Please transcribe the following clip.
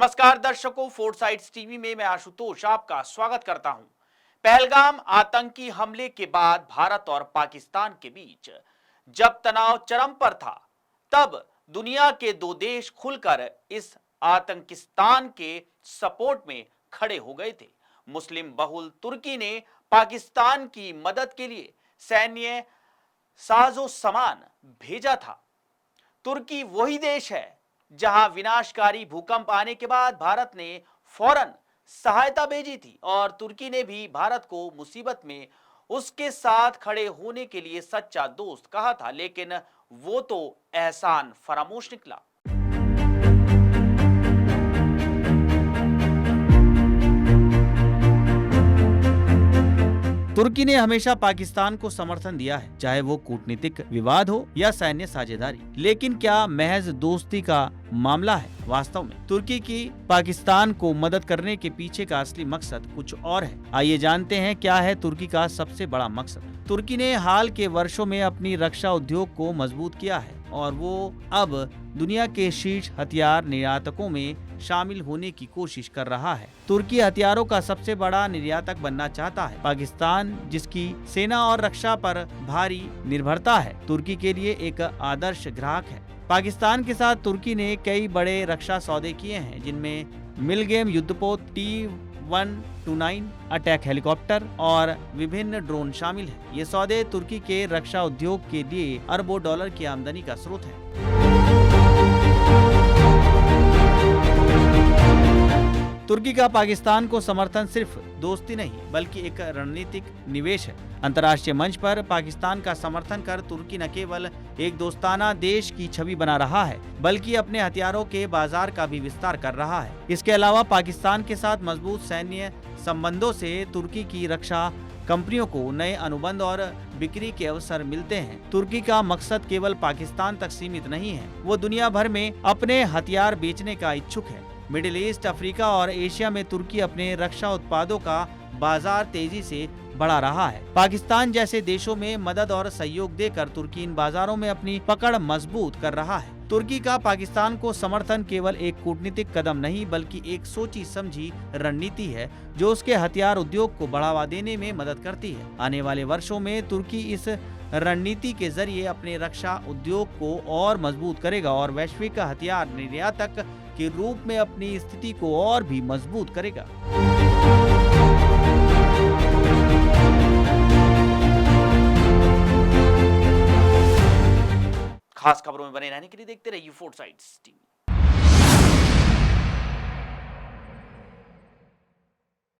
नमस्कार दर्शकों, fort sides TV में मैं आशुतोष आपका स्वागत करता हूं। पहलगाम आतंकी हमले के बाद भारत और पाकिस्तान के बीच जब तनाव चरम पर था, तब दुनिया के दो देश खुलकर इस आतंकिस्तान के सपोर्ट में खड़े हो गए थे। मुस्लिम बहुल तुर्की ने पाकिस्तान की मदद के लिए सैन्य साजो सामान भेजा था। तुर्की वही देश है जहां विनाशकारी भूकंप आने के बाद भारत ने फौरन सहायता भेजी थी और तुर्की ने भी भारत को मुसीबत में उसके साथ खड़े होने के लिए सच्चा दोस्त कहा था, लेकिन वो तो एहसान फरामोश निकला। तुर्की ने हमेशा पाकिस्तान को समर्थन दिया है, चाहे वो कूटनीतिक विवाद हो या सैन्य साझेदारी। लेकिन क्या महज दोस्ती का मामला है? वास्तव में तुर्की की पाकिस्तान को मदद करने के पीछे का असली मकसद कुछ और है। आइए जानते हैं क्या है तुर्की का सबसे बड़ा मकसद। तुर्की ने हाल के वर्षों में अपनी रक्षा उद्योग को मजबूत किया है और वो अब दुनिया के शीर्ष हथियार निर्यातकों में शामिल होने की कोशिश कर रहा है। तुर्की हथियारों का सबसे बड़ा निर्यातक बनना चाहता है। पाकिस्तान, जिसकी सेना और रक्षा पर भारी निर्भरता है, तुर्की के लिए एक आदर्श ग्राहक है। पाकिस्तान के साथ तुर्की ने कई बड़े रक्षा सौदे किए हैं, जिनमें मिलगेम युद्धपोत, T-129 अटैक हेलीकॉप्टर और विभिन्न ड्रोन शामिल हैं। ये सौदे तुर्की के रक्षा उद्योग के लिए अरबों डॉलर की आमदनी का स्रोत है। तुर्की का पाकिस्तान को समर्थन सिर्फ दोस्ती नहीं बल्कि एक रणनीतिक निवेश है। अंतर्राष्ट्रीय मंच पर पाकिस्तान का समर्थन कर तुर्की न केवल एक दोस्ताना देश की छवि बना रहा है, बल्कि अपने हथियारों के बाजार का भी विस्तार कर रहा है। इसके अलावा पाकिस्तान के साथ मजबूत सैन्य संबंधों से तुर्की की रक्षा कंपनियों को नए अनुबंध और बिक्री के अवसर मिलते हैं। तुर्की का मकसद केवल पाकिस्तान तक सीमित नहीं है, वो दुनिया भर में अपने हथियार बेचने का इच्छुक है। मिडिल ईस्ट, अफ्रीका और एशिया में तुर्की अपने रक्षा उत्पादों का बाजार तेजी से बढ़ा रहा है। पाकिस्तान जैसे देशों में मदद और सहयोग देकर तुर्की इन बाजारों में अपनी पकड़ मजबूत कर रहा है। तुर्की का पाकिस्तान को समर्थन केवल एक कूटनीतिक कदम नहीं बल्कि एक सोची समझी रणनीति है, जो उसके हथियार उद्योग को बढ़ावा देने में मदद करती है। आने वाले वर्षों में तुर्की इस रणनीति के जरिए अपने रक्षा उद्योग को और मजबूत करेगा और वैश्विक हथियार निर्यातक के रूप में अपनी स्थिति को और भी मजबूत करेगा। खास खबरों में बने रहने के लिए देखते रहिए फोर्ट साइड्स टीवी।